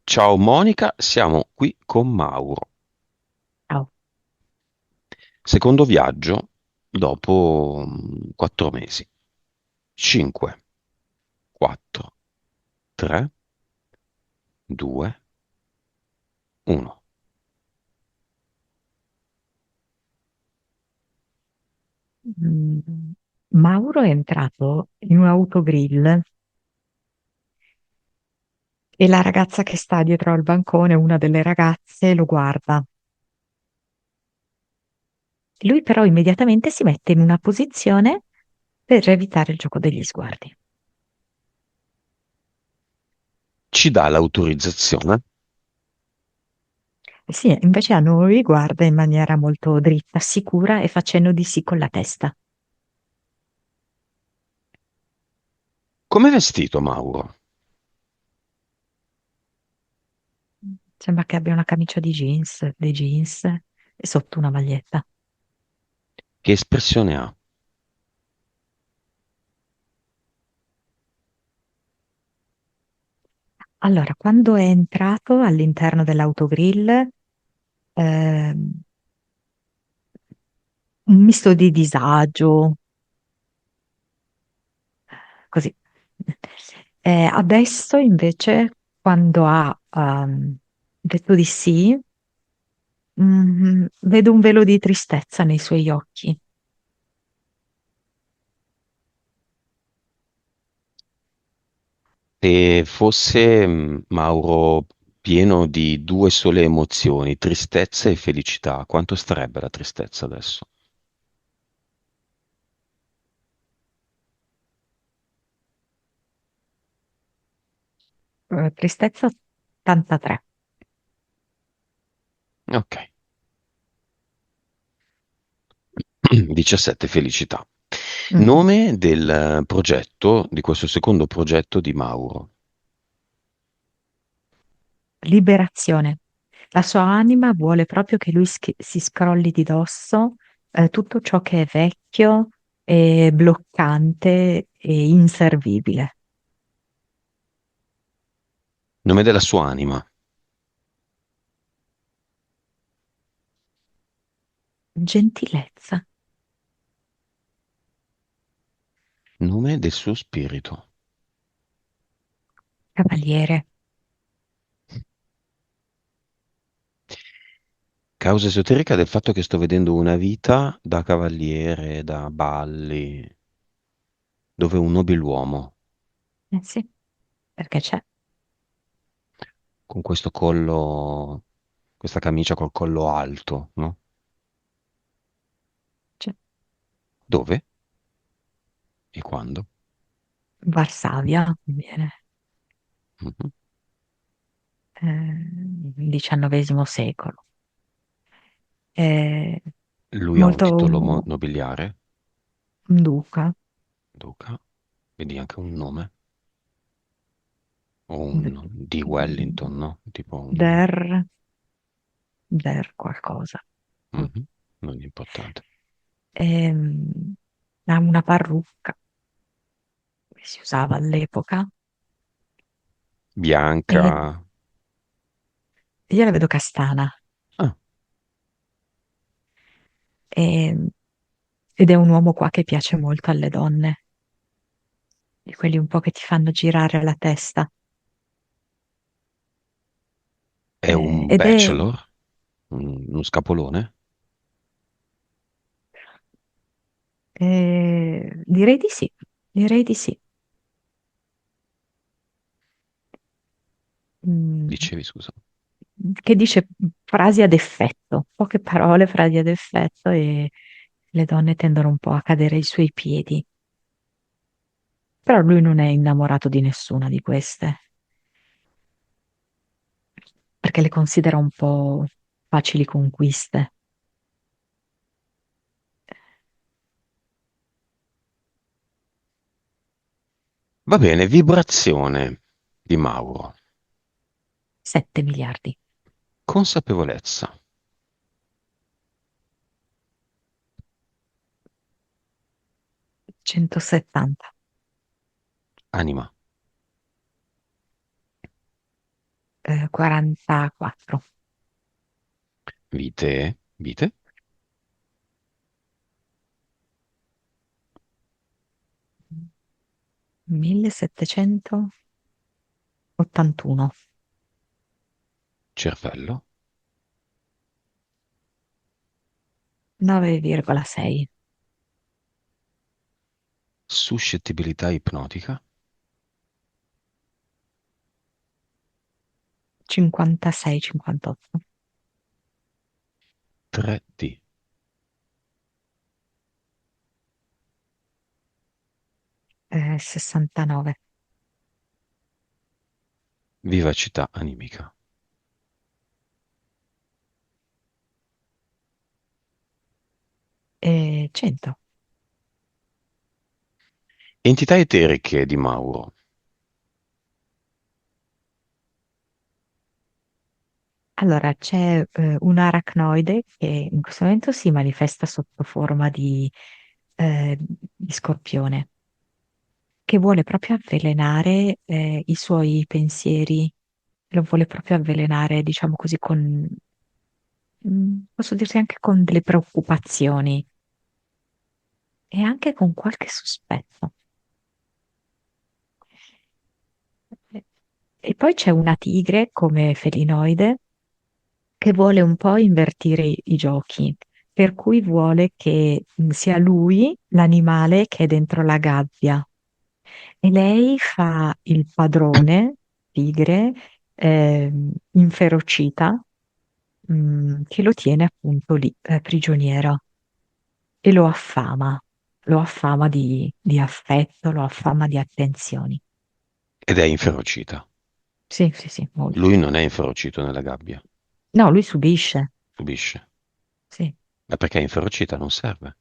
Ciao Monica, siamo qui con Mauro. Ciao. Secondo viaggio dopo 4 mesi. 5, 4, 3, 2, 1. Mm, Mauro è entrato in un autogrill e la ragazza che sta dietro al bancone, una delle ragazze, lo guarda. Lui però immediatamente si mette in una posizione per evitare il gioco degli sguardi. Ci dà l'autorizzazione? Sì, invece a noi guarda in maniera molto dritta, sicura e facendo di sì con la testa. Come è vestito Mauro? Sembra che abbia una camicia di jeans, dei jeans e sotto una maglietta. Che espressione ha? Allora, quando è entrato all'interno dell'autogrill, ehm, un misto di disagio, così. Adesso invece, quando ha detto di sì, vedo un velo di tristezza nei suoi occhi. Se fosse Mauro pieno di due sole emozioni, tristezza e felicità, quanto starebbe la tristezza adesso? Tristezza 83. Ok. 17 felicità. Mm. Nome del progetto, di questo secondo progetto di Mauro. Liberazione. La sua anima vuole proprio che lui si scrolli di dosso tutto ciò che è vecchio e bloccante e inservibile. Nome della sua anima. Gentilezza. Nome del suo spirito. Cavaliere. Causa esoterica del fatto che sto vedendo una vita da cavaliere, da balli, dove un nobiluomo, Eh sì, perché c'è. con questo collo, questa camicia col collo alto, no? C'è. Dove e quando? Varsavia, mi viene, Mhm. XIX secolo. È Lui ha un molto titolo nobiliare, un duca, duca, quindi anche un nome, o d- un di Wellington, no? Tipo un... der, der qualcosa. Mm. Mhm. Non è importante. Ehm, Ha una parrucca che si usava all'epoca e Bianca. io la vedo castana. Ah, E- Ed è un uomo qua che piace molto alle donne, di quelli un po' che ti fanno girare la testa. è un Ed è, bachelor, uno scapolone. direi di sì, direi di sì. Mm, Dicevi, scusa. che dice frasi ad effetto, poche parole, frasi ad effetto e le donne tendono un po' a cadere ai suoi piedi. Però lui non è innamorato di nessuna di queste, perché le considera un po' facili conquiste. Va bene, vibrazione di Mauro. 7 miliardi, Consapevolezza, 170, anima, 44. Vite, vite, 1781. cervello, 9,6. suscettibilità ipnotica, 56, 58. 3D, 69. vivacità animica. 100. Entità eteriche di Mauro. Allora, c'è un aracnoide che in questo momento si manifesta sotto forma di scorpione, che vuole proprio avvelenare i suoi pensieri, lo vuole proprio avvelenare, diciamo così, posso dirti anche con delle preoccupazioni e anche con qualche sospetto. E poi c'è una tigre come felinoide che vuole un po' invertire i giochi, per cui vuole che sia lui l'animale che è dentro la gabbia e lei fa il padrone, tigre, inferocita, che lo tiene appunto lì, prigioniero e lo affama di affetto, lo affama di attenzioni. Ed è inferocita. Sì, sì, sì, molto. Lui non è inferocito nella gabbia, No, lui subisce, subisce. sì. Ma perché inferocita non serve.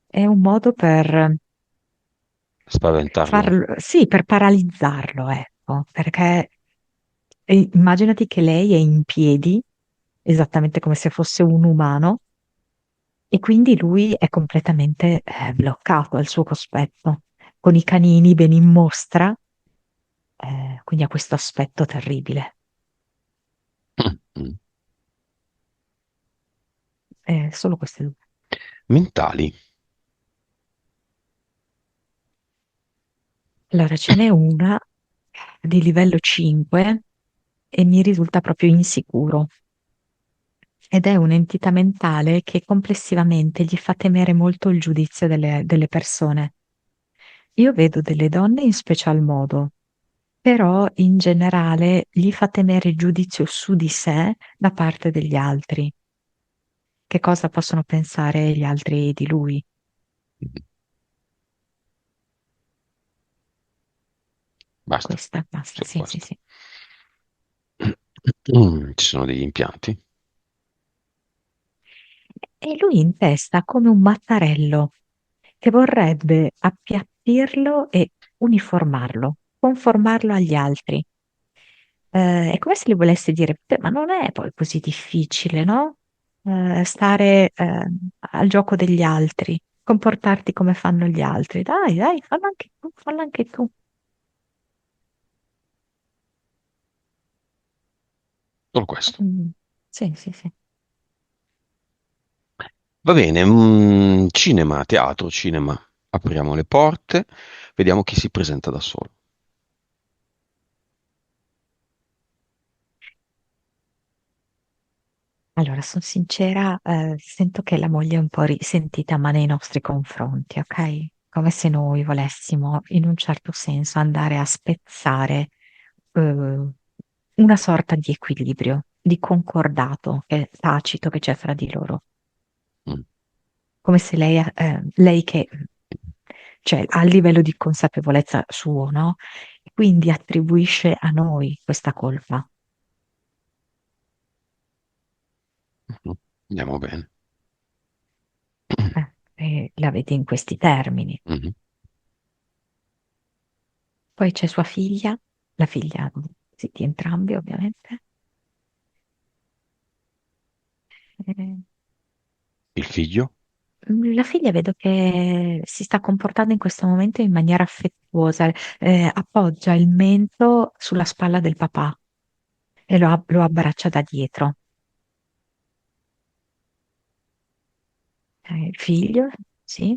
È un modo per Spaventarlo. farlo, sì, per paralizzarlo, ecco, perché immaginati che lei è in piedi, esattamente come se fosse un umano, e quindi lui è completamente bloccato al suo cospetto, con i canini ben in mostra, quindi ha questo aspetto terribile. Mm. Solo queste due. Mentali. Allora, ce n'è una di livello 5 e mi risulta proprio insicuro. Ed è un'entità mentale che complessivamente gli fa temere molto il giudizio delle persone. Io vedo delle donne in special modo, però in generale gli fa temere il giudizio su di sé da parte degli altri. Che cosa possono pensare gli altri di lui? Basta. Questa, basta, Solo sì, sì, questo. sì. Ci sono degli impianti. E lui in testa come un mattarello che vorrebbe appiattirlo e uniformarlo, conformarlo agli altri. È come se gli volessi dire, "Beh, ma non è poi così difficile, no? Stare al gioco degli altri, comportarti come fanno gli altri. Dai, dai, fallo anche tu, fallo anche tu." Solo questo. Mm, sì, sì, sì. Va bene. Cinema, teatro, cinema. Apriamo le porte. Vediamo chi si presenta da solo. Allora, sono sincera, sento che la moglie è un po' risentita, ma nei nostri confronti, ok? Come se noi volessimo, in un certo senso, andare a spezzare una sorta di equilibrio, di concordato tacito che c'è fra di loro. Mm. Come se lei che, cioè, ha il livello di consapevolezza suo, no? E quindi attribuisce a noi questa colpa. Mhm. Andiamo bene. E la vede in questi termini. Mhm. Poi c'è sua figlia, la figlia sì, di entrambi ovviamente. Eh, Il figlio? La figlia vedo che si sta comportando in questo momento in maniera affettuosa, appoggia il mento sulla spalla del papà e lo abbraccia da dietro. Il figlio, sì.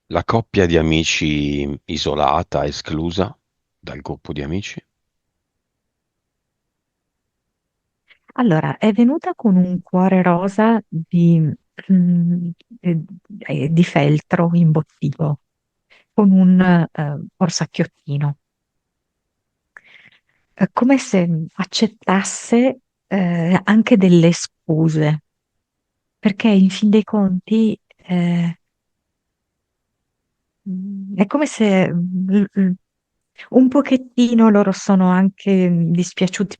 La coppia di amici isolata, esclusa dal gruppo di amici? Allora, è venuta con un cuore rosa mm, di feltro imbottivo, con un orsacchiottino, come se accettasse anche delle scuse, perché in fin dei conti è come se un pochettino loro sono anche dispiaciuti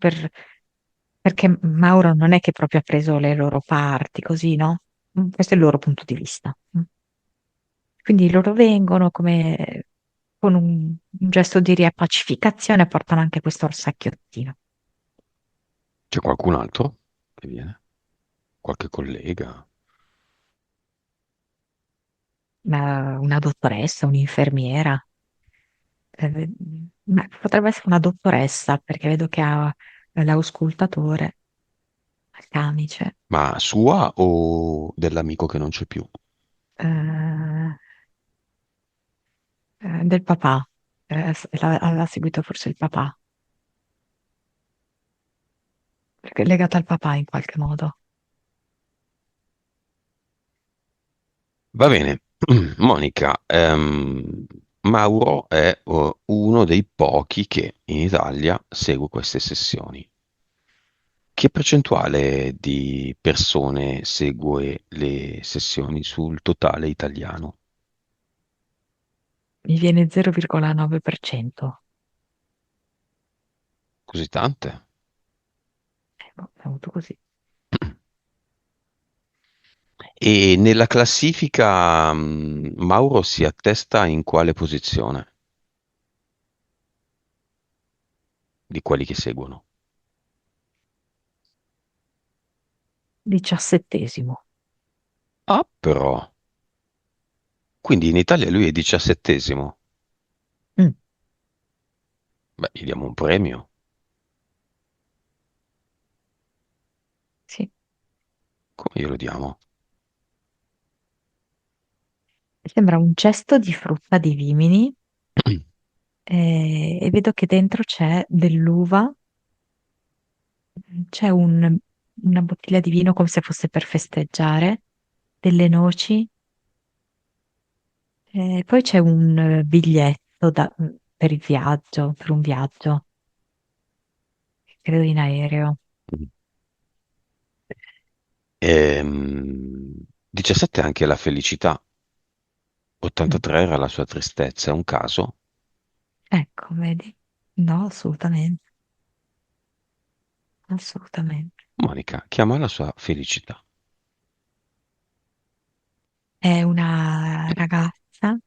perché Mauro non è che proprio ha preso le loro parti, così, no? Questo è il loro punto di vista. Quindi loro vengono come con un gesto di riappacificazione e portano anche questo orsacchiottino. C'è qualcun altro che viene? Qualche collega? Una dottoressa, un'infermiera, ma potrebbe essere una dottoressa perché vedo che ha l'auscultatore, il camice, Ma sua o dell'amico che non c'è più? eh, del papà. L'ha seguito forse il papà, perché è legata al papà in qualche modo. Va bene, Monica, Mauro è uno dei pochi che in Italia segue queste sessioni. Che percentuale di persone segue le sessioni sul totale italiano? Mi viene 0,9%. Così tante? Boh, è avuto così. E nella classifica, Mauro si attesta in quale posizione di quelli che seguono? 17°. Ah, però. Quindi in Italia lui è 17esimo. Mm, Beh, gli diamo un premio. sì. Come glielo diamo? Sembra un cesto di frutta di vimini e vedo che dentro c'è dell'uva, c'è una bottiglia di vino come se fosse per festeggiare, delle noci, e poi c'è un biglietto per il viaggio, per un viaggio, credo in aereo. 17 è anche la felicità, Mm, 83 era la sua tristezza, è un caso? ecco, vedi? No, assolutamente, assolutamente. Monica, chiama la sua felicità. È una ragazza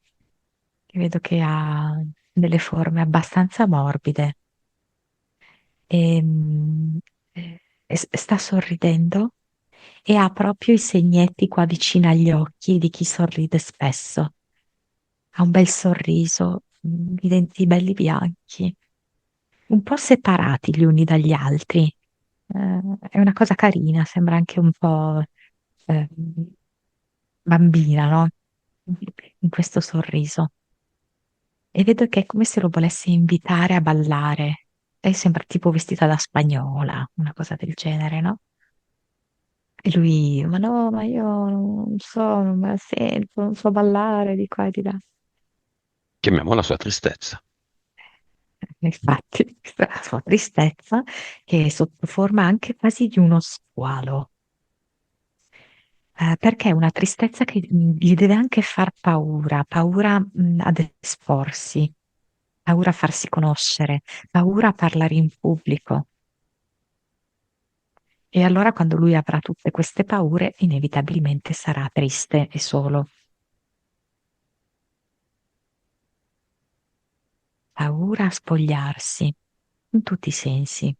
che vedo che ha delle forme abbastanza morbide e, sta sorridendo e ha proprio i segnetti qua vicino agli occhi di chi sorride spesso. Ha un bel sorriso, i denti belli bianchi, un po' separati gli uni dagli altri. È una cosa carina, sembra anche un po' eh, bambina, no? In questo sorriso. E vedo che è come se lo volesse invitare a ballare. Lei sembra tipo vestita da spagnola, una cosa del genere, no? E lui, ma no, ma io non so, non me la sento, non so ballare di qua e di là. Chiamiamo la sua tristezza. Infatti, questa è la sua tristezza, che è sotto forma anche quasi di uno squalo, perché è una tristezza che gli deve anche far paura, paura, ad esporsi, paura a farsi conoscere, paura a parlare in pubblico. E allora quando lui avrà tutte queste paure, inevitabilmente sarà triste e solo. Paura a spogliarsi, in tutti i sensi.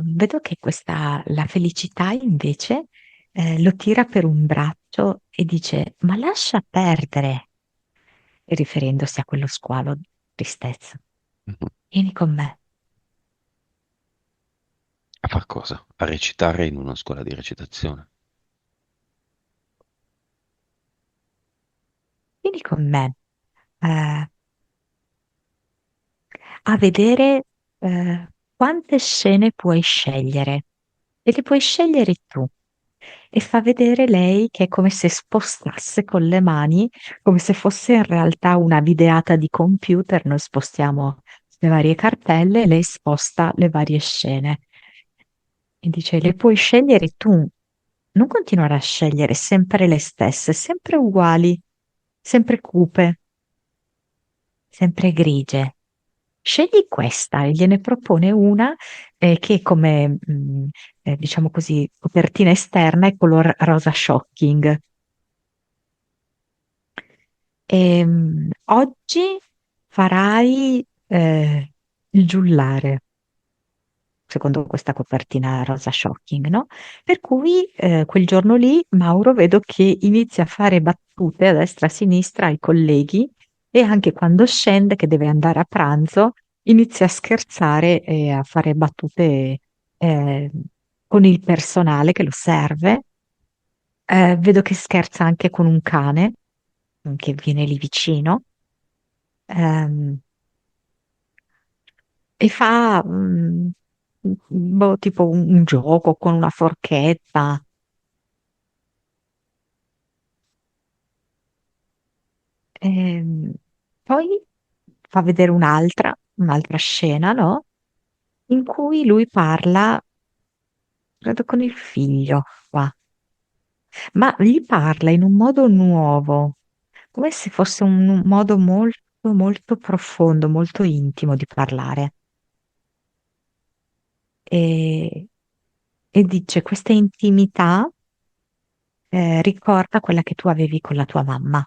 vedo che la felicità invece lo tira per un braccio e dice: Ma lascia perdere, riferendosi a quello squalo di tristezza. Mhm. Vieni con me, A far cosa? A recitare in una scuola di recitazione. vieni con me a vedere quante scene puoi scegliere e le puoi scegliere tu. E fa vedere lei che è come se spostasse con le mani, come se fosse in realtà una videata di computer. Noi spostiamo le varie cartelle e lei sposta le varie scene. E dice, le puoi scegliere tu, non continuare a scegliere sempre le stesse, sempre uguali, sempre cupe, sempre grigie. Scegli questa e gliene propone una che come, diciamo così, copertina esterna è color rosa shocking. Oggi farai il giullare, secondo questa copertina rosa shocking, no? Per cui quel giorno lì Mauro vedo che inizia a fare battute a destra e a sinistra ai colleghi e anche quando scende, che deve andare a pranzo, inizia a scherzare e a fare battute eh, con il personale che lo serve. Vedo che scherza anche con un cane che viene lì vicino. Ehm, e fa boh, tipo un gioco con una forchetta. Ehm, Poi fa vedere un'altra scena, no? In cui lui parla, credo con il figlio, qua, ma gli parla in un modo nuovo, come se fosse un modo molto, molto profondo, molto intimo di parlare. E, e dice, questa intimità ricorda quella che tu avevi con la tua mamma.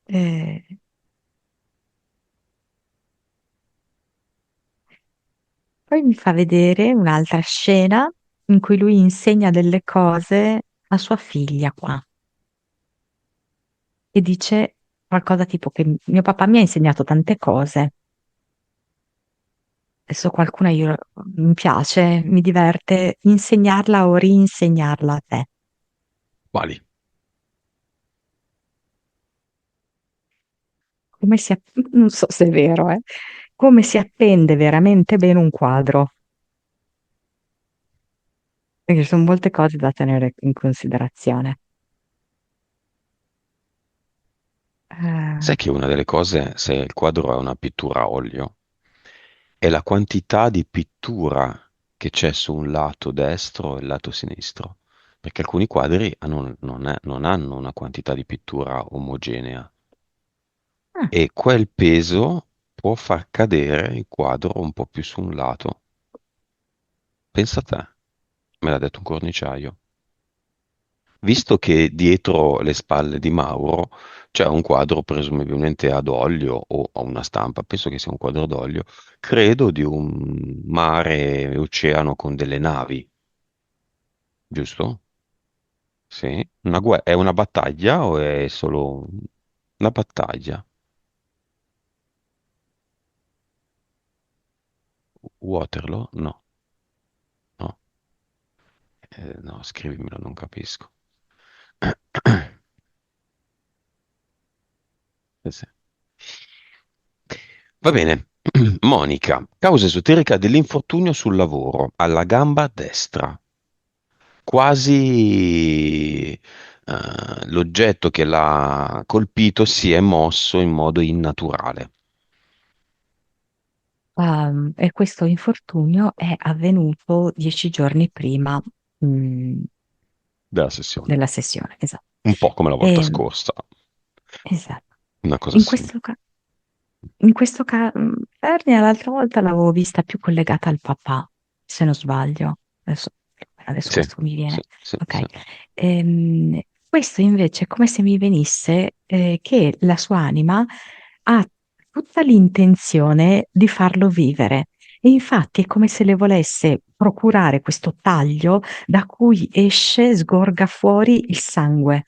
Eh, Poi mi fa vedere un'altra scena in cui lui insegna delle cose a sua figlia qua e dice qualcosa tipo che mio papà mi ha insegnato tante cose. Adesso qualcuna io mi piace, mi diverte insegnarla o rinsegnarla a te. Come si, non so se è vero, come si appende veramente bene un quadro. Perché ci sono molte cose da tenere in considerazione. Sai Eh, che una delle cose, se il quadro è una pittura a olio, è la quantità di pittura che c'è su un lato destro e il lato sinistro, perché alcuni quadri non hanno una quantità di pittura omogenea ah, e quel peso può far cadere il quadro un po' più su un lato. Pensa a te, me l'ha detto un corniciaio. Visto che dietro le spalle di Mauro c'è un quadro presumibilmente ad olio o a una stampa, penso che sia un quadro d'olio, credo di un mare e oceano con delle navi, giusto? Sì. È una battaglia o è solo una battaglia? Waterloo? No, no, no, scrivimelo, non capisco. Sì, sì. Va bene. Monica, causa esoterica dell'infortunio sul lavoro alla gamba destra. Quasi l'oggetto che l'ha colpito si è mosso in modo innaturale e questo infortunio è avvenuto 10 giorni prima, mm, della sessione. della sessione, esatto. Un po' come la volta E, scorsa, esatto. una cosa In simile. questo caso, Ernia l'altra volta l'avevo vista più collegata al papà, se non sbaglio. Adesso Sì, questo mi sì, viene. sì, Ok. sì. Questo invece è come se mi venisse che la sua anima ha tutta l'intenzione di farlo vivere. E infatti è come se le volesse procurare questo taglio da cui esce, sgorga fuori il sangue,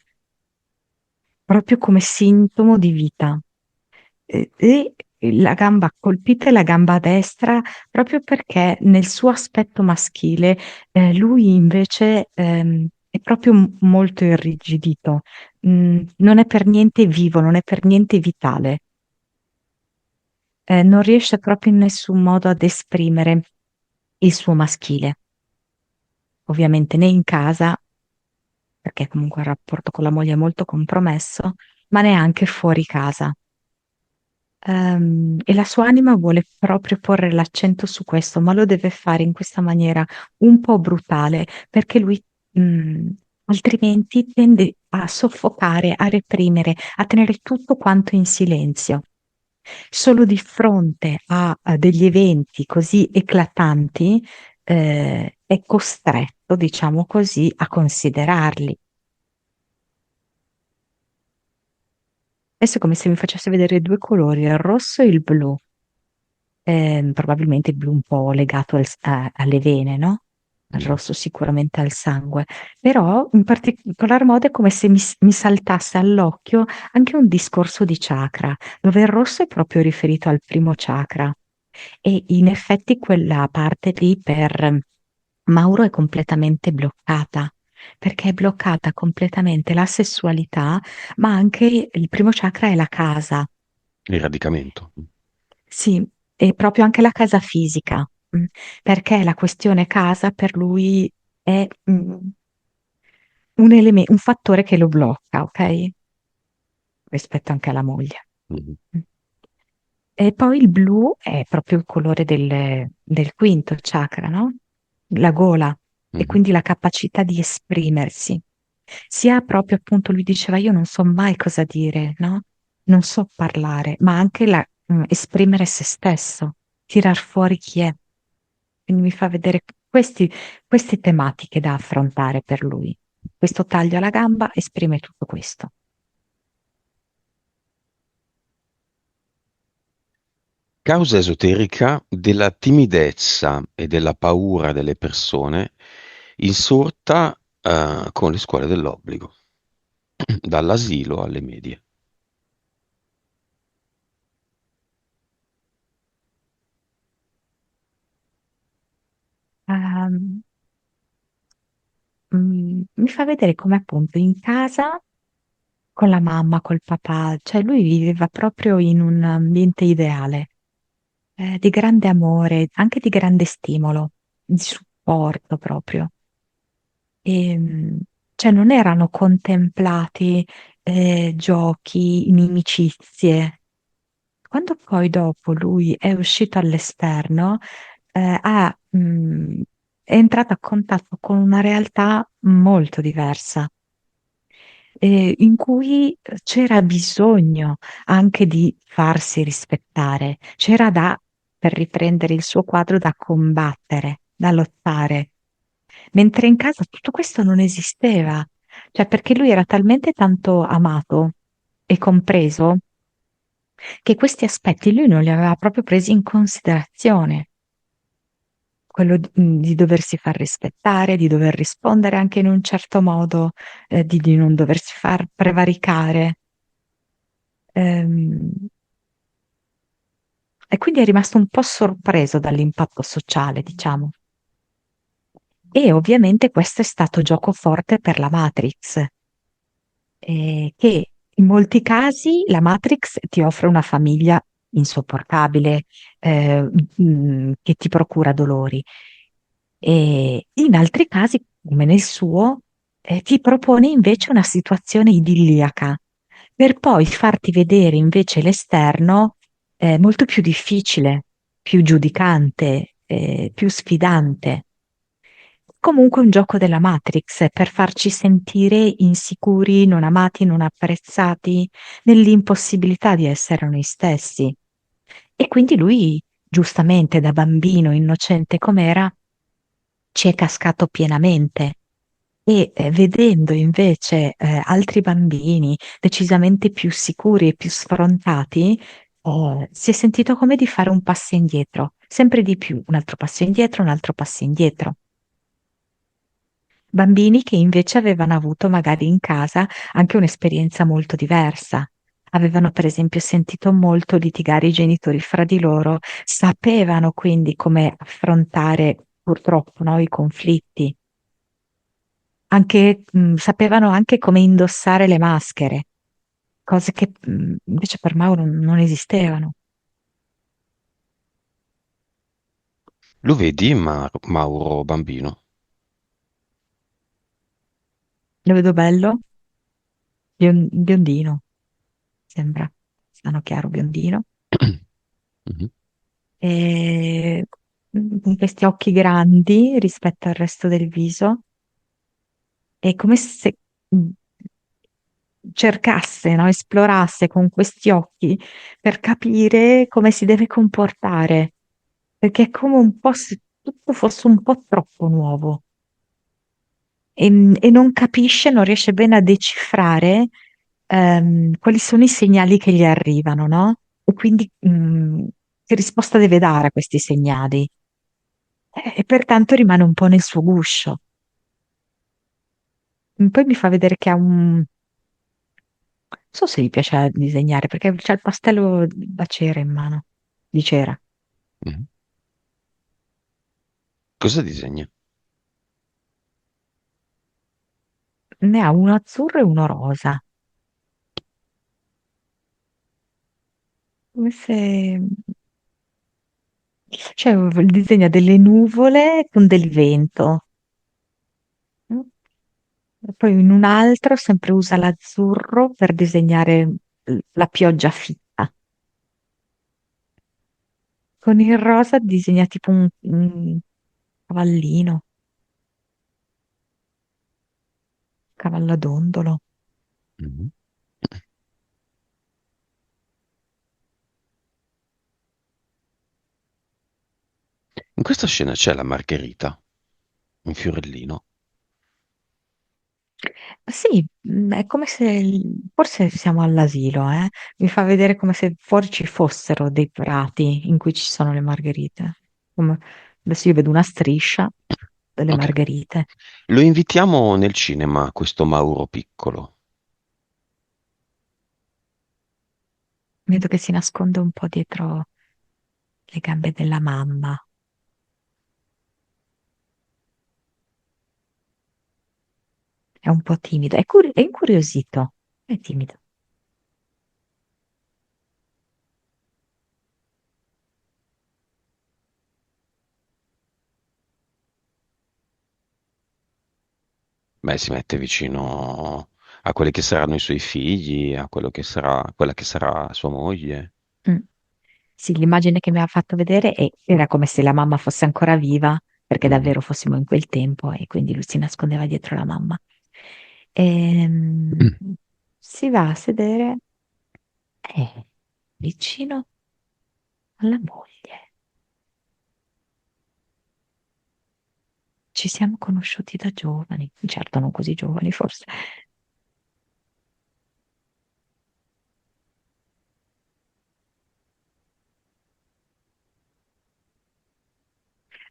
proprio come sintomo di vita. E la gamba colpita è la gamba destra proprio perché nel suo aspetto maschile lui invece è proprio molto irrigidito. Non è per niente vivo, non è per niente vitale. Non riesce proprio in nessun modo ad esprimere il suo maschile. Ovviamente né in casa, perché comunque il rapporto con la moglie è molto compromesso, ma neanche fuori casa. E la sua anima vuole proprio porre l'accento su questo, ma lo deve fare in questa maniera un po' brutale, perché lui, mh, altrimenti tende a soffocare, a reprimere, a tenere tutto quanto in silenzio. Solo di fronte a degli eventi così eclatanti, è costretto, diciamo così, a considerarli. Adesso è come se mi facesse vedere due colori, il rosso e il blu. Probabilmente il blu un po' legato alle vene, no? Il Mhm. rosso sicuramente al sangue, però in particolar modo è come se mi saltasse all'occhio anche un discorso di chakra, dove il rosso è proprio riferito al primo chakra e in effetti quella parte lì per Mauro è completamente bloccata, perché è bloccata completamente la sessualità, ma anche il primo chakra è la casa. Il radicamento. Sì, e proprio anche la casa fisica, perché la questione casa per lui è un fattore che lo blocca, ok? Rispetto anche alla moglie. Mhm. Mm. E poi il blu è proprio il colore del quinto chakra, no? La gola e Mhm. quindi la capacità di esprimersi. Sia proprio appunto, lui diceva, io non so mai cosa dire, no? Non so parlare, ma anche esprimere se stesso, tirar fuori chi è. Quindi mi fa vedere queste tematiche da affrontare per lui. Questo taglio alla gamba esprime tutto questo. Causa esoterica della timidezza e della paura delle persone insorta con le scuole dell'obbligo, dall'asilo alle medie. Ehm, Mi fa vedere come appunto in casa con la mamma, col papà, cioè lui viveva proprio in un ambiente ideale, di grande amore, anche di grande stimolo, di supporto proprio. E, cioè non erano contemplati giochi, inimicizie. Quando poi dopo lui è uscito all'esterno, è entrato a contatto con una realtà molto diversa, in cui c'era bisogno anche di farsi rispettare, per riprendere il suo quadro, da combattere, da lottare. Mentre in casa tutto questo non esisteva, cioè perché lui era talmente tanto amato e compreso che questi aspetti lui non li aveva proprio presi in considerazione. Quello di doversi far rispettare, di dover rispondere anche in un certo modo, di non doversi far prevaricare. Ehm, e quindi è rimasto un po' sorpreso dall'impatto sociale, diciamo. E ovviamente questo è stato gioco forte per la Matrix, che in molti casi la Matrix ti offre una famiglia insopportabile, eh, che ti procura dolori. E in altri casi, come nel suo, ti propone invece una situazione idilliaca, per poi farti vedere invece l'esterno molto più difficile, più giudicante, più sfidante. Comunque un gioco della Matrix per farci sentire insicuri, non amati, non apprezzati, nell'impossibilità di essere noi stessi. E quindi lui, giustamente da bambino innocente com'era, ci è cascato pienamente e vedendo invece altri bambini decisamente più sicuri e più sfrontati, si è sentito come di fare un passo indietro, sempre di più, un altro passo indietro, un altro passo indietro. Bambini che invece avevano avuto magari in casa anche un'esperienza molto diversa. Avevano per esempio sentito molto litigare i genitori fra di loro, sapevano quindi come affrontare purtroppo, no, i conflitti. Anche, sapevano anche come indossare le maschere, cose che invece per Mauro non esistevano. Lo vedi, Mauro bambino? Lo vedo bello, biondino, sembra, sano chiaro biondino, Mhm. e con questi occhi grandi rispetto al resto del viso, è come se cercasse, no, esplorasse con questi occhi per capire come si deve comportare, perché è come un po' se tutto fosse un po' troppo nuovo e non capisce, non riesce bene a decifrare quali sono i segnali che gli arrivano, no? E quindi che risposta deve dare a questi segnali? E pertanto rimane un po' nel suo guscio. Poi mi fa vedere che ha un... Non so se gli piace disegnare, perché c'ha il pastello da cera in mano, di cera. Mhm. Cosa disegna? Ne ha uno azzurro e uno rosa. Come se... Cioè, disegna delle nuvole con del vento. Mm. E poi in un altro sempre usa l'azzurro per disegnare la pioggia fitta. Con il rosa disegna tipo un cavallino, cavalladondolo. Mhm. In questa scena c'è la Margherita, un fiorellino. Sì, è come se forse siamo all'asilo, eh? Mi fa vedere come se fuori ci fossero dei prati in cui ci sono le margherite. Adesso io vedo una striscia delle Ok. margherite. Lo invitiamo nel cinema, questo Mauro piccolo. Vedo che si nasconde un po' dietro le gambe della mamma. È un po' timido, è incuriosito, è timido. Beh, si mette vicino a quelli che saranno i suoi figli, a quello che sarà, quella che sarà sua moglie. Mm. Sì, l'immagine che mi ha fatto vedere era come se la mamma fosse ancora viva, perché Mhm. davvero fossimo in quel tempo e quindi lui si nascondeva dietro la mamma. Ehm, si va a sedere vicino alla moglie. Ci siamo conosciuti da giovani, certo non così giovani forse.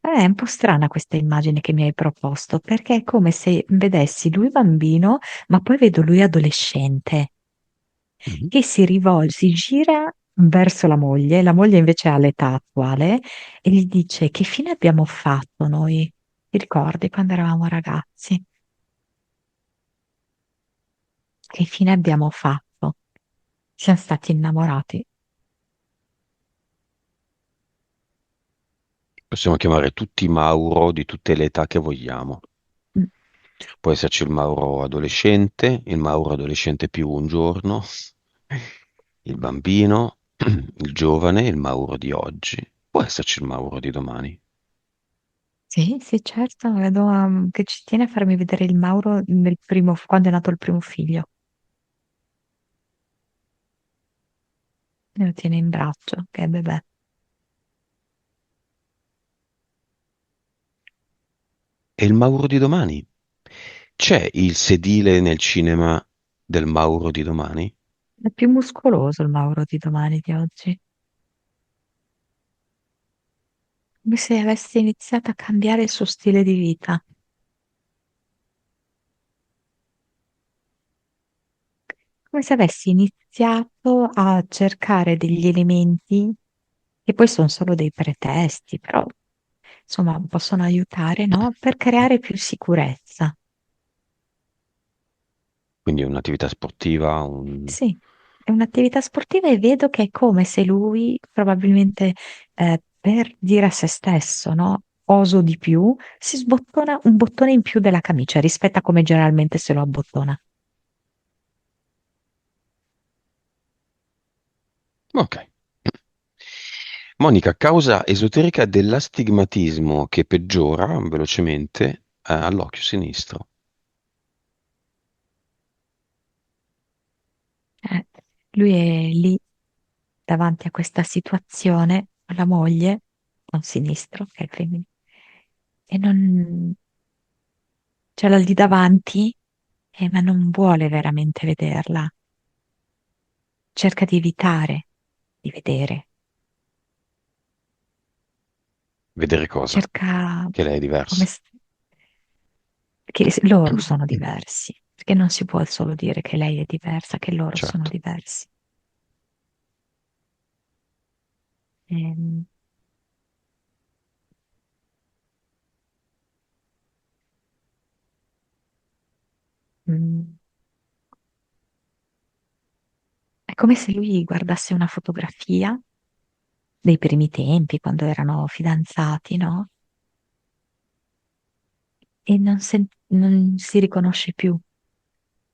È un po' strana questa immagine che mi hai proposto, perché è come se vedessi lui bambino, ma poi vedo lui adolescente, Mhm. che si gira verso la moglie invece ha l'età attuale, e gli dice: Che fine abbiamo fatto noi? Ti ricordi quando eravamo ragazzi? Che fine abbiamo fatto? Siamo stati innamorati. Possiamo chiamare tutti Mauro di tutte le età che vogliamo. Mm, Può esserci il Mauro adolescente più un giorno, il bambino, il giovane, il Mauro di oggi. Può esserci il Mauro di domani. sì, sì, certo, vedo che ci tiene a farmi vedere il Mauro quando è nato il primo figlio. Me lo tiene in braccio, che è bebè. E il Mauro di domani? C'è il sedile nel cinema del Mauro di domani? È più muscoloso il Mauro di domani di oggi. come se avesse iniziato a cambiare il suo stile di vita, come se avessi iniziato a cercare degli elementi che poi sono solo dei pretesti, però insomma possono aiutare, no? Per creare più sicurezza. Quindi un'attività sportiva, Sì, è un'attività sportiva e vedo che è come se lui probabilmente per dire a se stesso, no? Oso di più, si sbottona un bottone in più della camicia rispetto a come generalmente se lo abbottona. Ok. Monica, causa esoterica dell'astigmatismo che peggiora velocemente all'occhio sinistro. Eh, lui è lì davanti a questa situazione, con la moglie, con sinistro, che è il femminile, e non ce l'ha lì davanti, ma non vuole veramente vederla. Cerca di evitare di vedere. Vedere cosa? Cerca Che lei è come diversa. che loro sono diversi, perché non si può solo dire che lei è diversa, che loro sono Certo. diversi. Ehm, mm, è come se lui guardasse una fotografia dei primi tempi, quando erano fidanzati, no? E non si riconosce più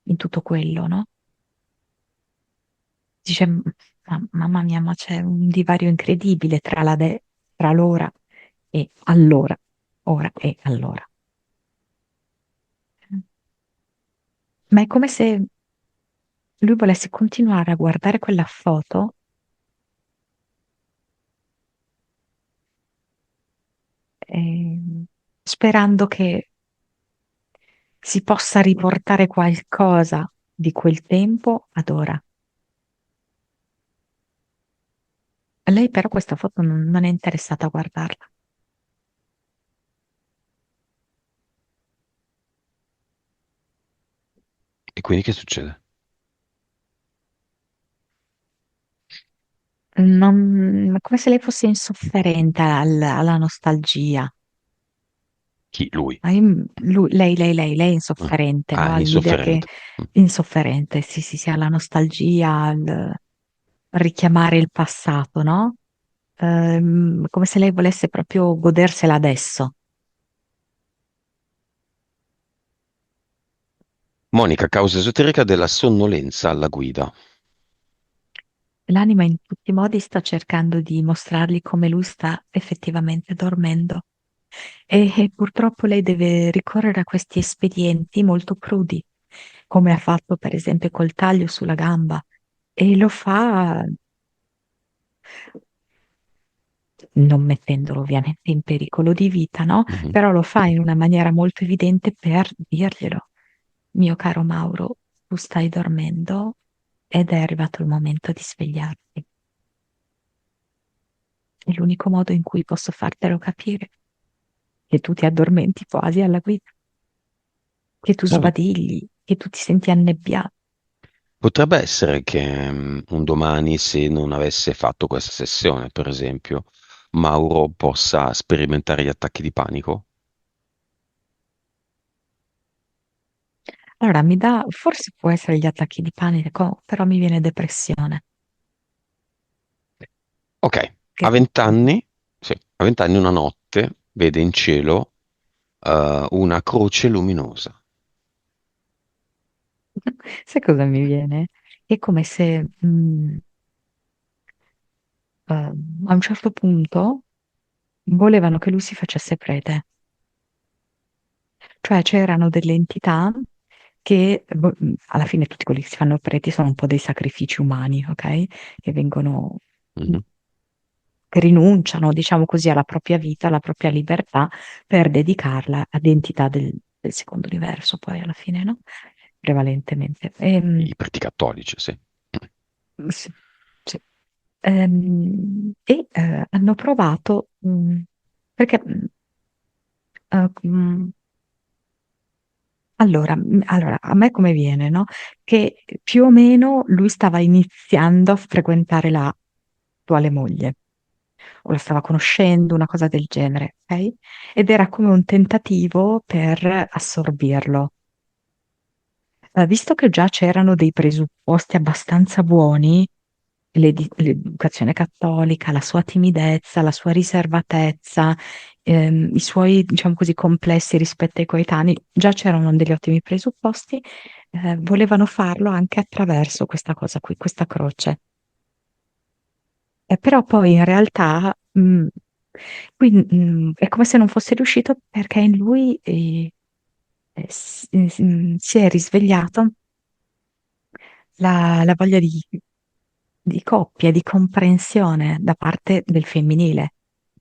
in tutto quello, no? Dice, mamma mia, ma c'è un divario incredibile tra l'ora e allora, ora e allora. Ma è come se lui volesse continuare a guardare quella foto, sperando che si possa riportare qualcosa di quel tempo ad ora. A lei però questa foto non è interessata a guardarla. E quindi che succede? È come se lei fosse insofferente alla nostalgia. Chi? Lui. Ma lei è Ah, insofferente, ah, no? è All'idea che insofferente. Mm. insofferente, sì, sì, sì, alla nostalgia, al richiamare il passato, no? Come se lei volesse proprio godersela adesso. Monica, causa esoterica della sonnolenza alla guida. L'anima in tutti i modi sta cercando di mostrargli come lui sta effettivamente dormendo. E purtroppo lei deve ricorrere a questi espedienti molto crudi, come ha fatto per esempio col taglio sulla gamba. E lo fa non mettendolo ovviamente in pericolo di vita, no? Mhm. Però lo fa in una maniera molto evidente per dirglielo. Mio caro Mauro, tu stai dormendo ed è arrivato il momento di svegliarti. È l'unico modo in cui posso fartelo capire che tu ti addormenti quasi alla guida, che tu Potrebbe, sbadigli, che tu ti senti annebbiato. potrebbe essere che un domani, se non avesse fatto questa sessione, per esempio, Mauro possa sperimentare gli attacchi di panico. Allora mi dà, forse può essere gli attacchi di panico, però mi viene depressione. Ok, a Che 20 anni, sì, a 20 anni una notte vede in cielo una croce luminosa. sai cosa mi viene? È come se a un certo punto volevano che lui si facesse prete, cioè c'erano delle entità che alla fine tutti quelli che si fanno preti sono un po' dei sacrifici umani, ok? Che vengono, Mhm. che rinunciano, diciamo così, alla propria vita, alla propria libertà per dedicarla ad entità del secondo universo, poi alla fine, no? Prevalentemente. I preti cattolici, sì. Sì, sì. Hanno provato. Perché eh, mm, allora, a me come viene, no? Che più o meno lui stava iniziando a frequentare la attuale moglie, o la stava conoscendo, una cosa del genere, ok? Ed era come un tentativo per assorbirlo. Visto che già c'erano dei presupposti abbastanza buoni, l'educazione cattolica, la sua timidezza, la sua riservatezza, i suoi, diciamo così, complessi rispetto ai coetanei, già c'erano degli ottimi presupposti, volevano farlo anche attraverso questa cosa qui, questa croce. Però poi in realtà qui, è come se non fosse riuscito perché in lui si è risvegliato la voglia di coppia, di comprensione da parte del femminile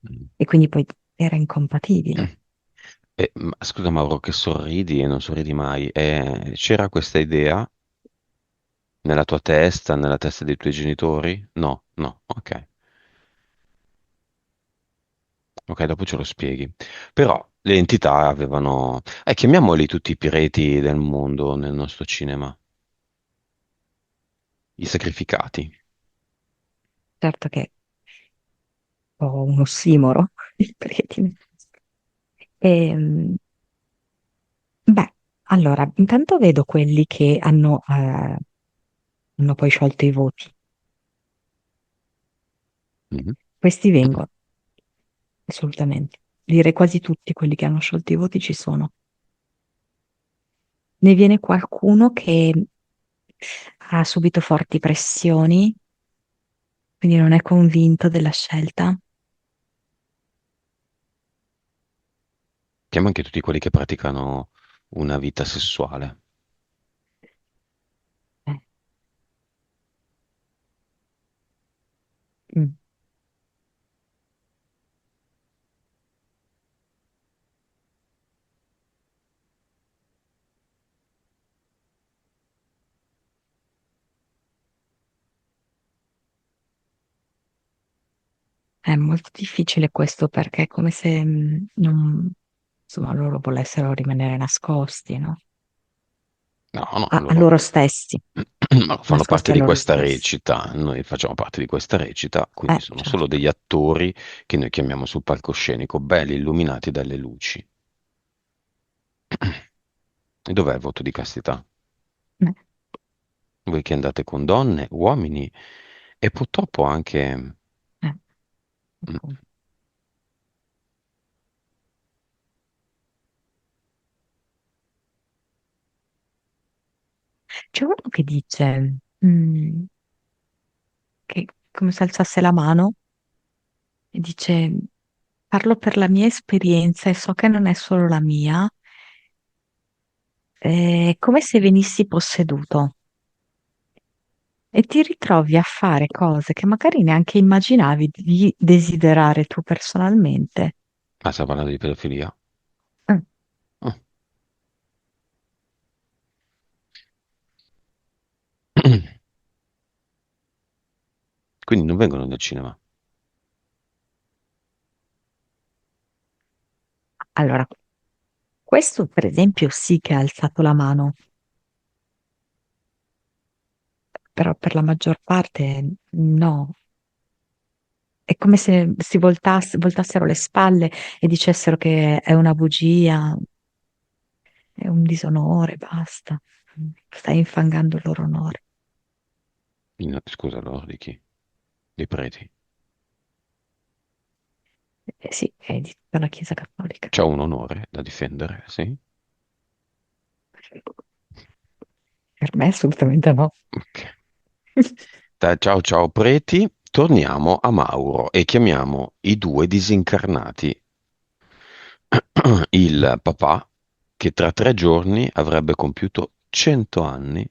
Mm. e quindi poi era incompatibile. Scusa Mauro, che sorridi e non sorridi mai. C'era questa idea nella tua testa, nella testa dei tuoi genitori? No, no, ok. Ok, dopo ce lo spieghi. Però le entità avevano... chiamiamoli tutti i pireti del mondo nel nostro cinema. I sacrificati. Certo che ho un ossimoro, il pretine. Beh, allora, intanto vedo quelli che hanno poi sciolto i voti. Mhm. Questi vengono, assolutamente. Direi quasi tutti quelli che hanno sciolto i voti ci sono. Ne viene qualcuno che ha subito forti pressioni, quindi non è convinto della scelta. Chiama anche tutti quelli che praticano una vita sessuale. Eh, mm. È molto difficile questo perché è come se non, insomma, loro volessero rimanere nascosti, no? No, no, A loro loro stessi, ma fanno nascosti parte a di loro questa stessi. recita, noi facciamo parte di questa recita, quindi sono solo Certo. degli attori che noi chiamiamo sul palcoscenico, belli illuminati dalle luci. E dov'è il voto di castità? Eh, Voi che andate con donne, uomini e purtroppo anche... eh, mm, appunto. C'è uno che dice che come se alzasse la mano e dice parlo per la mia esperienza e so che non è solo la mia, è come se venissi posseduto e ti ritrovi a fare cose che magari neanche immaginavi di desiderare tu personalmente. Ah, sta parlando di pedofilia? Mm, Ah. Quindi non vengono nel cinema. Allora, questo per esempio sì che ha alzato la mano, però per la maggior parte no. È come se si voltassero le spalle e dicessero che è una bugia, è un disonore, basta. Stai infangando il loro onore. Scusa, loro di chi? Dei preti. Sì, è di tutta la Chiesa Cattolica. C'ho un onore da difendere, sì? Per me assolutamente no. Ok. Ciao ciao preti, torniamo a Mauro e chiamiamo i due disincarnati. Il papà che tra 3 giorni avrebbe compiuto 100 anni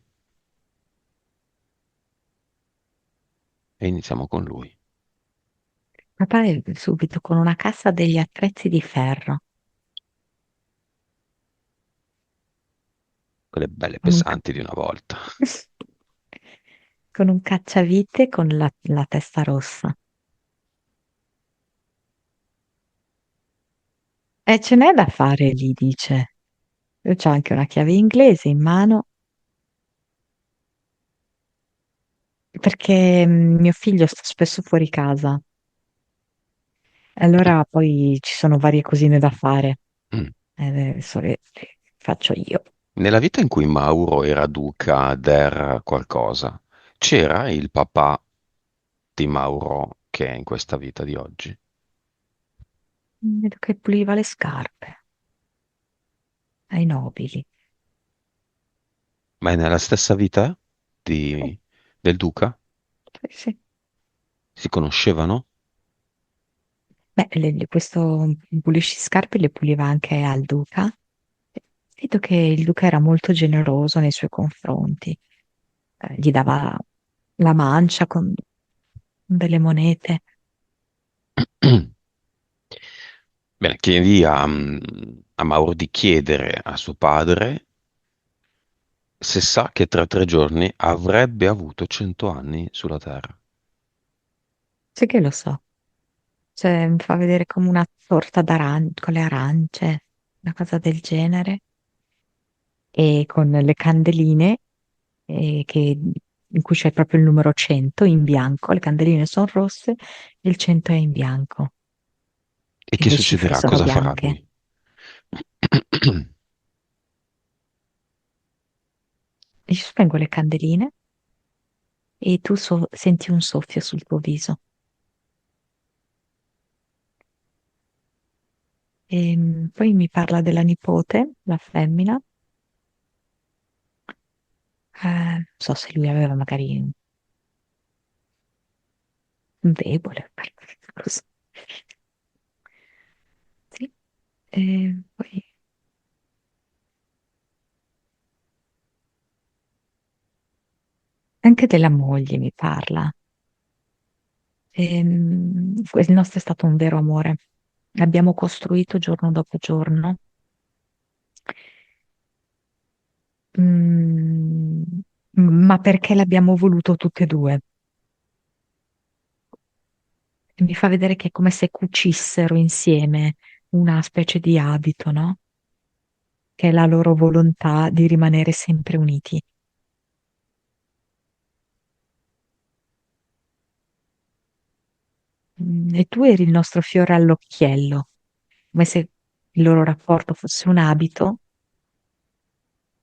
e iniziamo con lui. Papà è subito con una cassa degli attrezzi di ferro, Quelle belle con pesanti di una volta. con un cacciavite con la testa rossa. E ce n'è da fare lì, dice. Io c'ho anche una chiave inglese in mano perché mio figlio sta spesso fuori casa. E allora poi ci sono varie cosine da fare. Mm. Adesso le faccio io. Nella vita in cui Mauro era duca der qualcosa, c'era il papà di Mauro che è in questa vita di oggi. Vedo che puliva le scarpe ai nobili. Ma è nella stessa vita Sì, del duca? sì, sì. Si conoscevano? Beh, questo pulisci scarpe le puliva anche al duca. Vedo che il duca era molto generoso nei suoi confronti. Gli dava la mancia con delle monete. Bene, chiedi a Mauro di chiedere a suo padre se sa che tra 3 giorni avrebbe avuto 100 anni sulla Terra. Sai che lo so. Cioè, mi fa vedere come una torta con le arance, una cosa del genere, e con le candeline in cui c'è proprio il numero 100 in bianco, le candeline sono rosse e il 100 è in bianco E e che le cifre succederà? sono Cosa farà bianche. lui? Io spengo le candeline e tu senti un soffio sul tuo viso. E poi mi parla della nipote, la femmina. Non so se lui aveva magari un debole, così. Sì. E poi anche della moglie mi parla. Il nostro è stato un vero amore. Abbiamo costruito giorno dopo giorno. Mm, ma perché l'abbiamo voluto tutte e due. E mi fa vedere che è come se cucissero insieme una specie di abito, no? Che è la loro volontà di rimanere sempre uniti. E tu eri il nostro fiore all'occhiello, come se il loro rapporto fosse un abito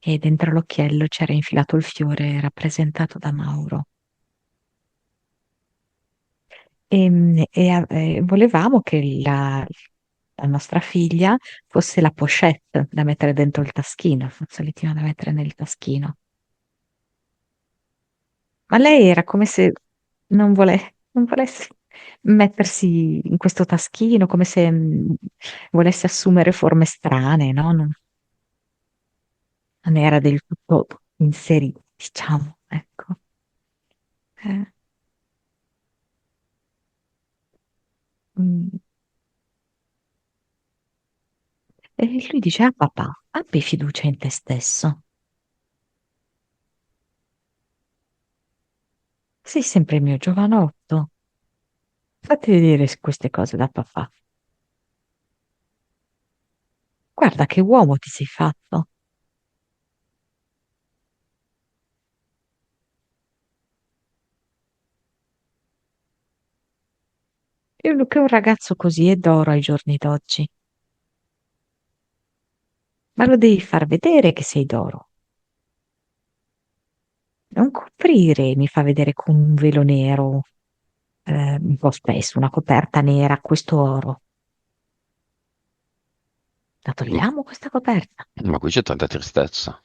e dentro l'occhiello c'era infilato il fiore rappresentato da Mauro. Volevamo che la nostra figlia fosse la pochette da mettere dentro il taschino, il fazzolettino da mettere nel taschino. Ma lei era come se non volesse mettersi in questo taschino, come se volesse assumere forme strane, no? Non era del tutto inserito, diciamo, ecco. Eh, mm. E lui dice, ah papà, abbi fiducia in te stesso. Sei sempre il mio giovanotto. Fatti vedere queste cose da papà. Guarda che uomo ti sei fatto. Io che un ragazzo così è d'oro ai giorni d'oggi. Ma lo devi far vedere che sei d'oro. Non coprire, mi fa vedere con un velo nero, un po' spesso, una coperta nera, questo oro. La M- togliamo questa coperta. Ma qui c'è tanta tristezza.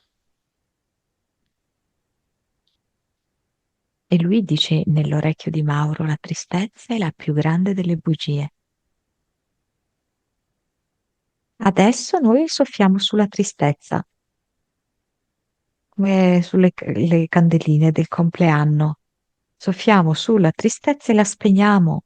E lui dice nell'orecchio di Mauro, la tristezza è la più grande delle bugie. Adesso noi soffiamo sulla tristezza, come sulle le candeline del compleanno. Soffiamo sulla tristezza e la spegniamo.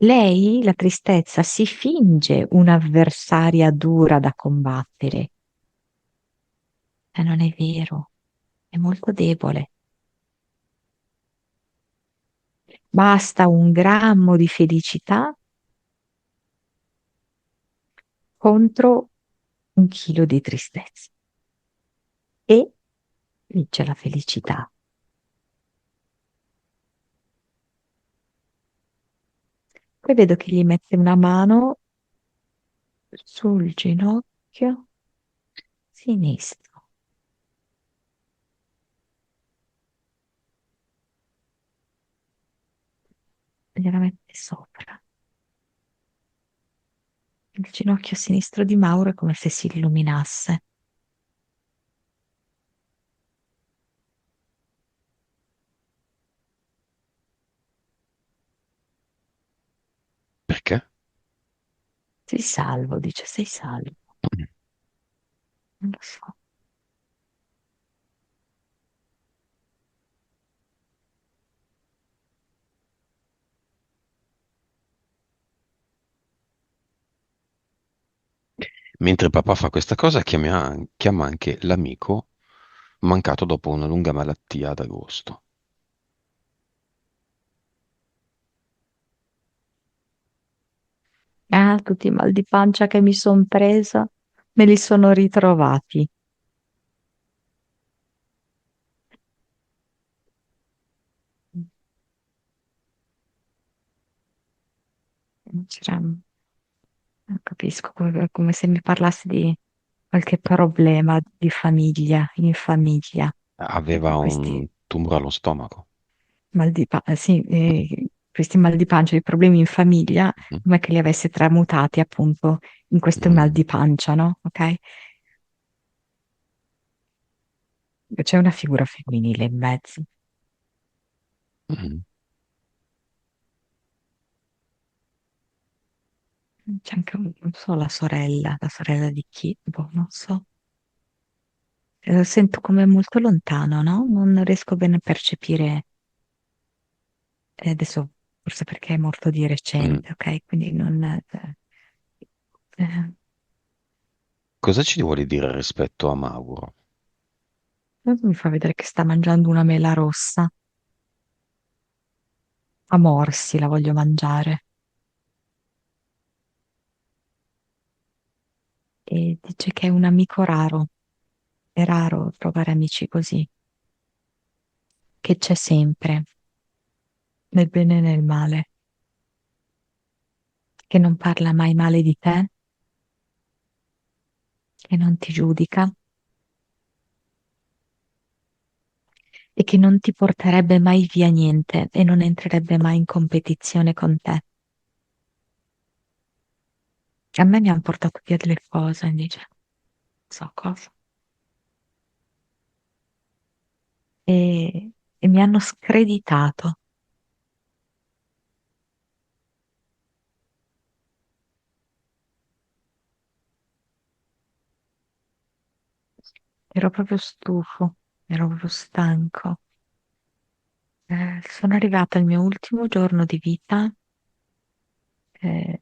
Lei, la tristezza, si finge un'avversaria dura da combattere, ma non è vero, è molto debole. Basta un grammo di felicità contro un chilo di tristezza e vince la felicità. Poi vedo che gli mette una mano sul ginocchio sinistro, gliela mette sopra. Il ginocchio sinistro di Mauro è come se si illuminasse. Perché? Sei salvo, dice, sei salvo. Non lo so. Mentre papà fa questa cosa, chiama anche l'amico mancato dopo una lunga malattia ad agosto. Ah, tutti i mal di pancia che mi son presa, me li sono ritrovati. Non capisco, come se mi parlassi di qualche problema di famiglia, in famiglia. Aveva Questi un tumore allo stomaco. mal di pancia, sì, questi mal di pancia, i problemi in famiglia, Mm. come che li avesse tramutati appunto in questo mal Mm. di pancia, no? Ok? C'è una figura femminile in mezzo. Mm. C'è anche, non so, la sorella di chi, boh, non so. Lo sento come molto lontano, no? Non riesco bene a percepire, adesso forse perché è morto di Mm. recente, ok? Quindi non... eh, Cosa ci vuole dire rispetto a Mauro? mi fa vedere che sta mangiando una mela rossa. A morsi la voglio mangiare. E dice che è un amico raro. È raro trovare amici così, che c'è sempre, nel bene e nel male, che non parla mai male di te, che non ti giudica e che non ti porterebbe mai via niente e non entrerebbe mai in competizione con te. A me mi hanno portato via delle cose, invece, non so cosa, e mi hanno screditato. Ero proprio stufo, ero proprio stanco. Sono arrivata al mio ultimo giorno di vita, eh,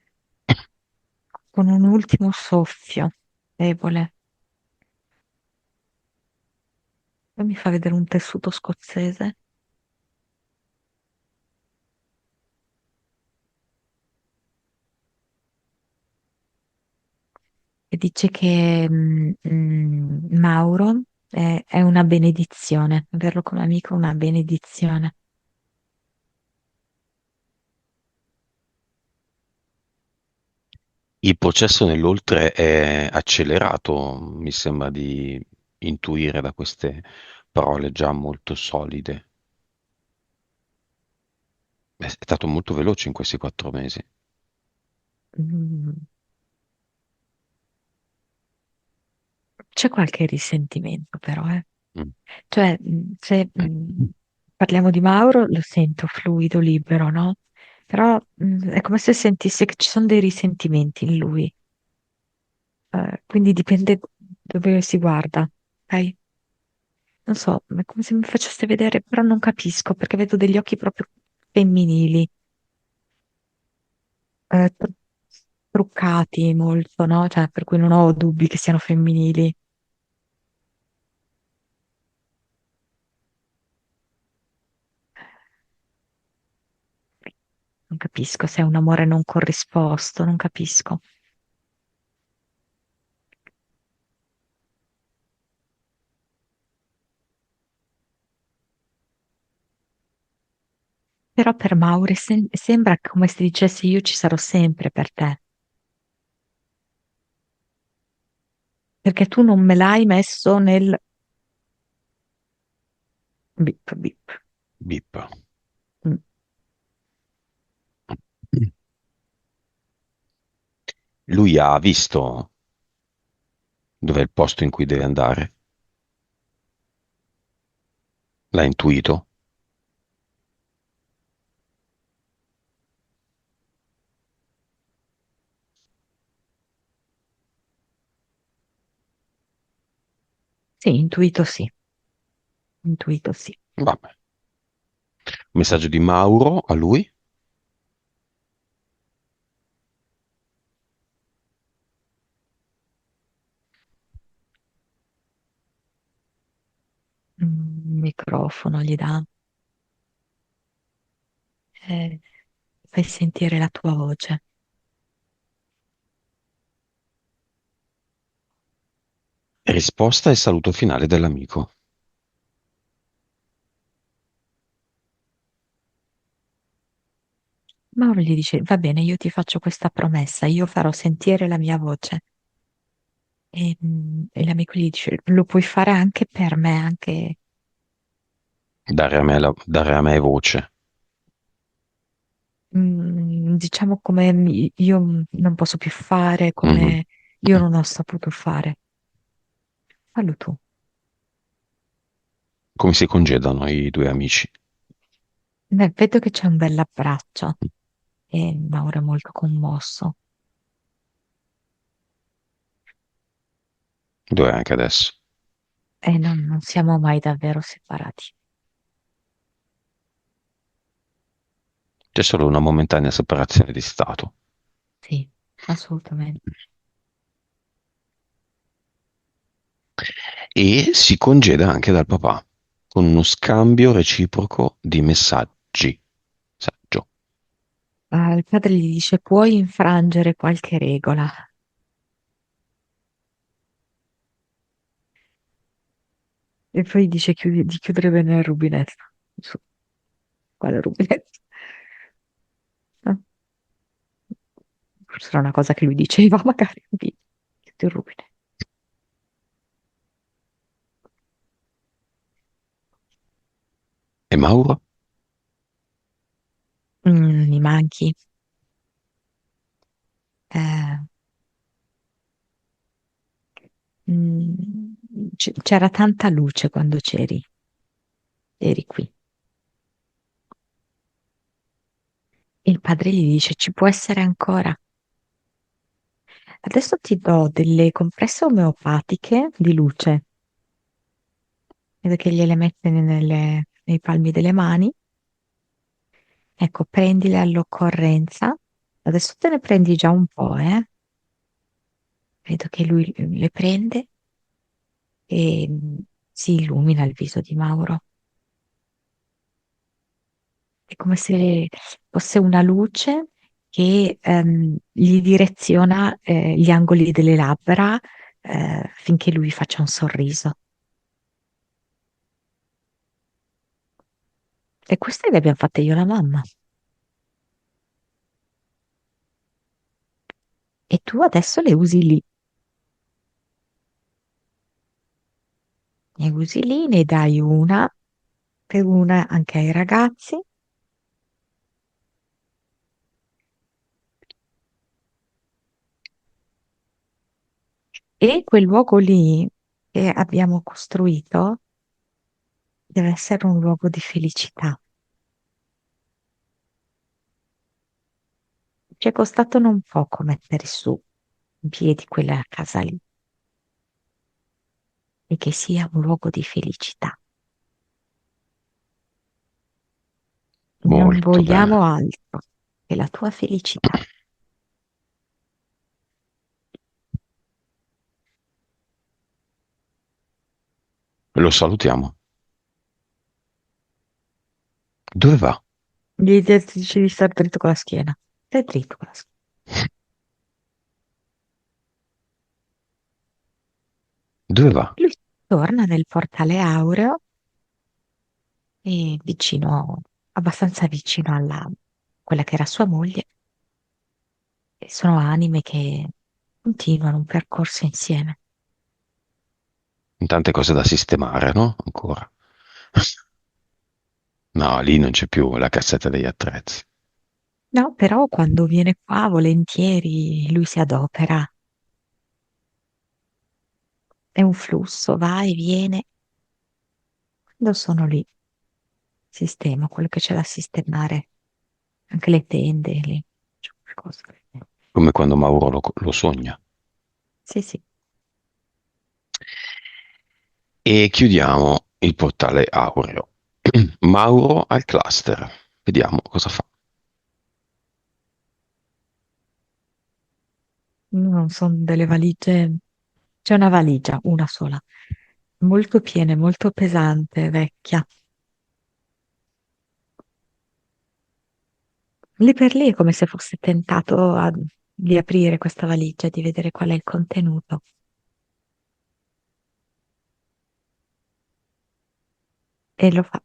con un ultimo soffio debole. Poi mi fa vedere un tessuto scozzese e dice che Mauro è una benedizione, averlo come amico è una benedizione. Il processo nell'oltre è accelerato, mi sembra di intuire da queste parole già molto solide. È stato molto veloce in questi 4 mesi. Mm, C'è qualche risentimento però, eh. Mm. Cioè, se parliamo di Mauro, lo sento fluido, libero, no? Però è come se sentissi che ci sono dei risentimenti in lui. Quindi dipende dove si guarda, ok? Non so, è come se mi facesse vedere, però non capisco perché vedo degli occhi proprio femminili, truccati molto, no? Cioè, per cui non ho dubbi che siano femminili. Non capisco se è un amore non corrisposto, non capisco. Però per Maure sembra come se dicesse io ci sarò sempre per te, perché tu non me l'hai messo nel bip bip. Bip. Mm. Lui ha visto dov'è il posto in cui deve andare? L'ha intuito? Sì, intuito sì, intuito sì. Vabbè. Messaggio di Mauro a lui? Microfono gli dà, eh, fai sentire la tua voce. Risposta e saluto finale dell'amico. Mauro gli dice, va bene, io ti faccio questa promessa, io farò sentire la mia voce. E l'amico gli dice, lo puoi fare anche per me, anche, Dare a me voce. diciamo come io non posso più fare, Mhm. come io non ho saputo fare. Fallo tu. Come si congedano i due amici? Beh, vedo che c'è un bell'abbraccio e Mauro è molto commosso. Dove è anche adesso? E non siamo mai davvero separati. C'è solo una momentanea separazione di stato. Sì, assolutamente. E si congeda anche dal papà, con uno scambio reciproco di messaggi. Saggio. Ah, il padre gli dice, puoi infrangere qualche regola. E poi dice di chiudere bene il rubinetto. Su, quale rubinetto? Ah, forse era una cosa che lui diceva, magari. Chiudi il rubinetto. E Mauro? Mi manchi. Eh, mm, c'era tanta luce quando eri qui. Il padre gli dice, ci può essere ancora. Adesso ti do delle compresse omeopatiche di luce, vedo che gliele mette nei palmi delle mani. Ecco, prendile all'occorrenza. Adesso te ne prendi già un po', eh? Vedo che lui le prende e si illumina il viso di Mauro. È come se fosse una luce che gli direziona gli angoli delle labbra finché lui faccia un sorriso. E queste le abbiamo fatte io e la mamma. E tu adesso le usi lì. Le usi lì, ne dai una per una anche ai ragazzi. E quel luogo lì che abbiamo costruito deve essere un luogo di felicità. Ci è costato non poco mettere su in piedi quella casa lì e che sia un luogo di felicità. Non Molto vogliamo bene. altro che la tua felicità. Lo salutiamo. Dove va? Dici di stare dritto con la schiena. Stai dritto con la schiena. Dove va? Lui torna nel portale aureo e vicino, abbastanza vicino alla, quella che era sua moglie, e sono anime che continuano un percorso insieme. Tante cose da sistemare, no? Ancora. No, lì non c'è più la cassetta degli attrezzi. No, però quando viene qua, volentieri, lui si adopera. È un flusso, va e viene. Quando sono lì, sistema quello che c'è da sistemare, anche le tende, lì, c'è qualcosa. Come quando Mauro lo sogna. Sì, sì. E chiudiamo il portale aureo. Mauro al cluster. Vediamo cosa fa. Non sono delle valigie, c'è una valigia, una sola, molto piena, molto pesante, vecchia. Lì per lì è come se fosse tentato di aprire questa valigia, di vedere qual è il contenuto. E lo fa.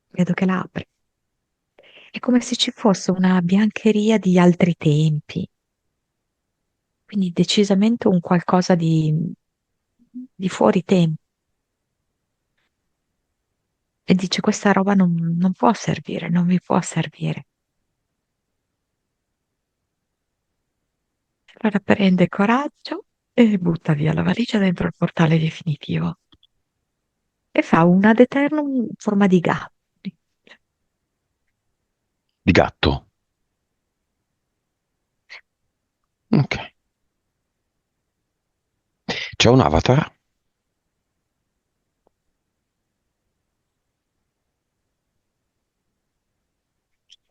Vedo che la apre. È come se ci fosse una biancheria di altri tempi, quindi decisamente un qualcosa di fuori tempo. E dice: questa roba non può servire, non mi può servire. Allora prende coraggio e butta via la valigia dentro il portale definitivo e fa un ad eternum in forma di gatto. Di gatto. Ok. C'è un avatar.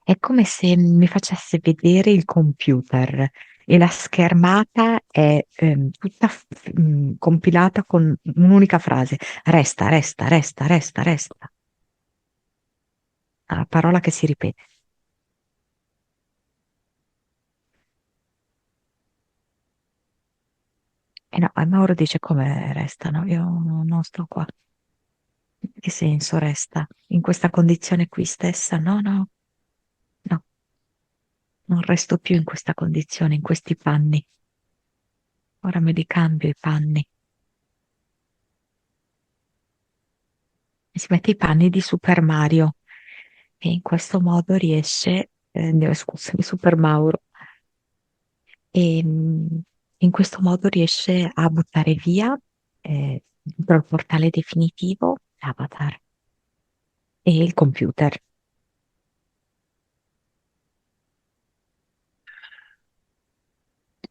È come se mi facesse vedere il computer e la schermata è tutta compilata con un'unica frase. Resta, resta, resta, resta, resta. Una parola che si ripete. E no, e Mauro dice: come restano? Io non sto qua. Che senso resta? In questa condizione qui stessa? No, no, no, non resto più in questa condizione, in questi panni. Ora me li cambio i panni. E si mette i panni di Super Mario e in questo modo riesce, scusami, Super Mauro, e in questo modo riesce a buttare via dentro il portale definitivo l'avatar e il computer.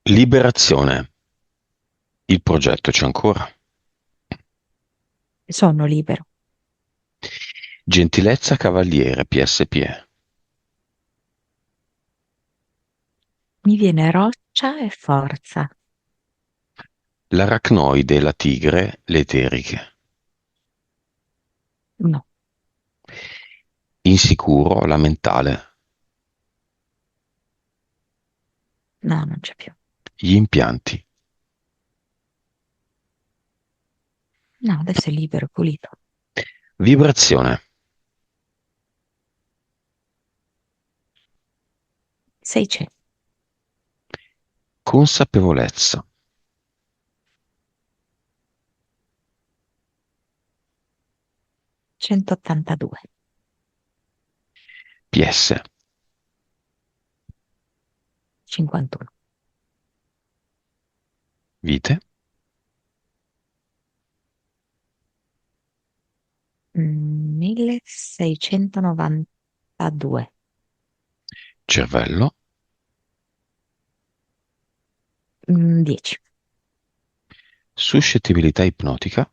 Liberazione. Il progetto c'è ancora. Sono libero. Gentilezza Cavaliere PSP. Mi viene roccia e forza. L'aracnoide e la tigre, le eteriche. No, Insicuro, la mentale. no, non c'è più. Gli impianti. No, adesso è libero, pulito. Vibrazione. 600, Consapevolezza. 182, PS. 51, Vite. 1692, Cervello. 10, Suscettibilità ipnotica.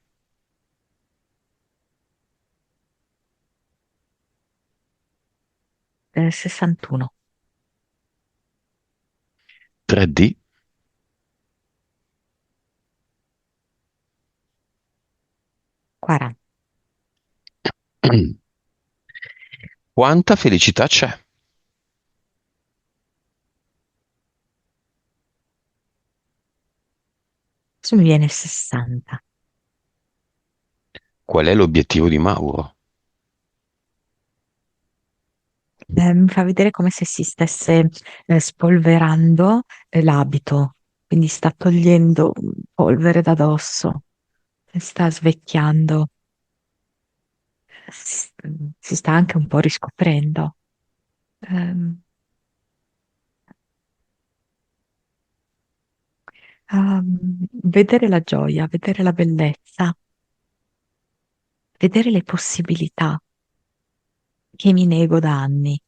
61, 3D. 40. Quanta felicità c'è? Adesso mi viene 60. Qual è l'obiettivo di Mauro? Mi fa vedere come se si stesse spolverando l'abito, quindi sta togliendo polvere da dosso, sta svecchiando, si, si sta anche un po' riscoprendo. Ehm, Vedere la gioia, vedere la bellezza, vedere le possibilità che mi nego da anni.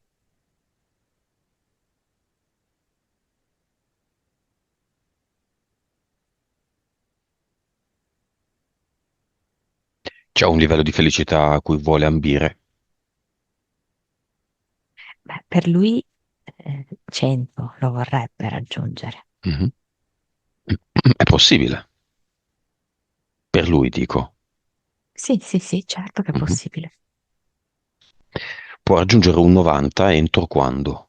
C'è un livello di felicità a cui vuole ambire? Beh, per lui 100 lo vorrebbe raggiungere. Mhm. È possibile, per lui dico. Sì, sì, sì, certo che è Mhm. possibile. Può raggiungere un 90 entro quando?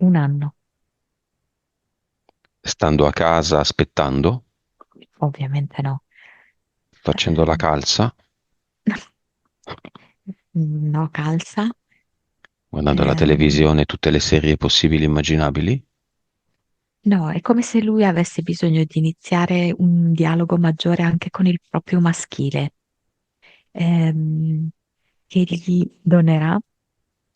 Un anno, Stando a casa aspettando? ovviamente no. Facendo la Eh, calza? no, calza. Guardando la Ehm, televisione tutte le serie possibili e immaginabili? no, è come se lui avesse bisogno di iniziare un dialogo maggiore anche con il proprio maschile, ehm, che gli donerà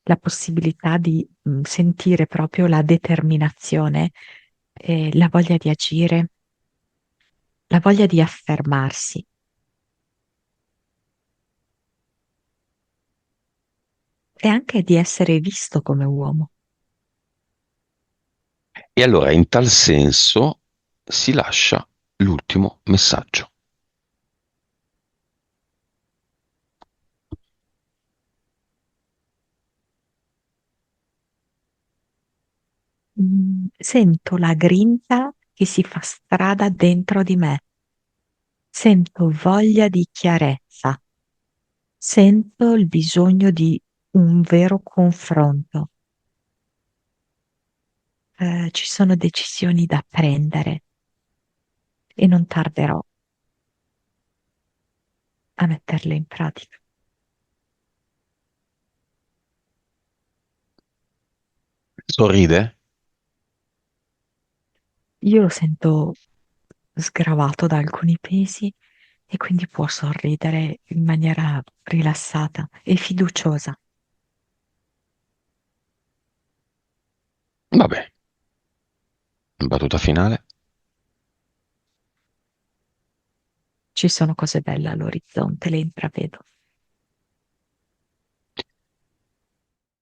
la possibilità di sentire proprio la determinazione, la voglia di agire, la voglia di affermarsi e anche di essere visto come uomo. E allora in tal senso si lascia l'ultimo messaggio. Sento la grinta che si fa strada dentro di me, sento voglia di chiarezza, sento il bisogno di un vero confronto. Ci sono decisioni da prendere e non tarderò a metterle in pratica. Sorride? Io lo sento sgravato da alcuni pesi e quindi può sorridere in maniera rilassata e fiduciosa. Vabbè, battuta finale. Ci sono cose belle all'orizzonte, le intravedo.